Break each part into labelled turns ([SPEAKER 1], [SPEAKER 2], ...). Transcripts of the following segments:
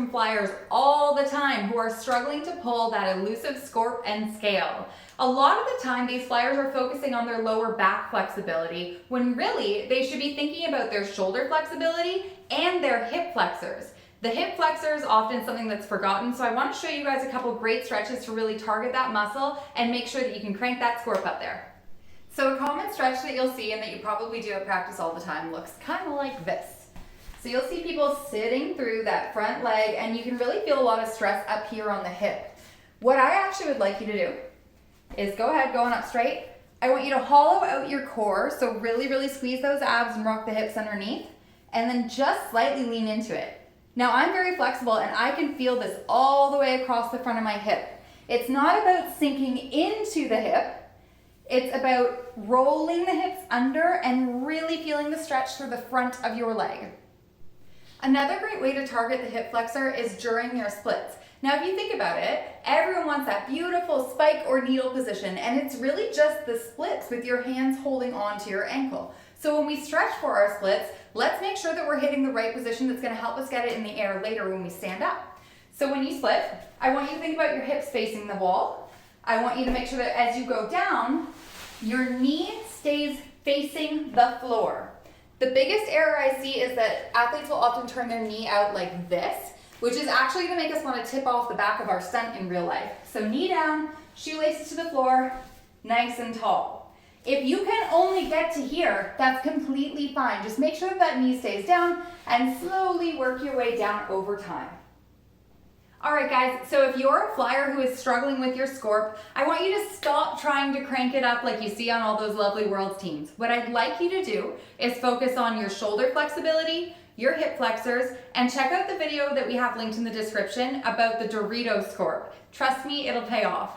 [SPEAKER 1] from flyers all the time who are struggling to pull that elusive Scorp and scale. A lot of the time, these flyers are focusing on their lower back flexibility, when really they should be thinking about their shoulder flexibility and their hip flexors. The hip flexor is often something that's forgotten, so I want to show you guys a couple great stretches to really target that muscle and make sure that you can crank that Scorp up there. So a common stretch that you'll see and that you probably do at practice all the time looks kind of like this. So you'll see people sitting through that front leg and you can really feel a lot of stress up here on the hip. What I actually would like you to do is go ahead, going up straight. I want you to hollow out your core, so really squeeze those abs and rock the hips underneath, and then just slightly lean into it. Now I'm very flexible and I can feel this all the way across the front of my hip. It's not about sinking into the hip, it's about rolling the hips under and really feeling the stretch through the front of your leg. Another great way to target the hip flexor is during your splits. Now if you think about it, everyone wants that beautiful spike or needle position, and it's really just the splits with your hands holding onto your ankle. So when we stretch for our splits, let's make sure that we're hitting the right position that's going to help us get it in the air later when we stand up. So when you split, I want you to think about your hips facing the wall. I want you to make sure that as you go down, your knee stays facing the floor. The biggest error I see is that athletes will often turn their knee out like this, which is actually going to make us want to tip off the back of our stunt in real life. So knee down, shoelaces to the floor, nice and tall. If you can only get to here, that's completely fine. Just make sure that knee stays down and slowly work your way down over time. All right guys, so if you're a flyer who is struggling with your Scorp, I want you to stop trying to crank it up like you see on all those lovely Worlds teams. What I'd like you to do is focus on your shoulder flexibility, your hip flexors, and check out the video that we have linked in the description about the Dorito Scorp. Trust me, it'll pay off.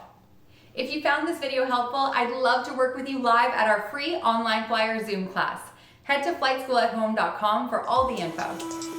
[SPEAKER 1] If you found this video helpful, I'd love to work with you live at our free online flyer Zoom class. Head to flightschoolatHome.com for all the info.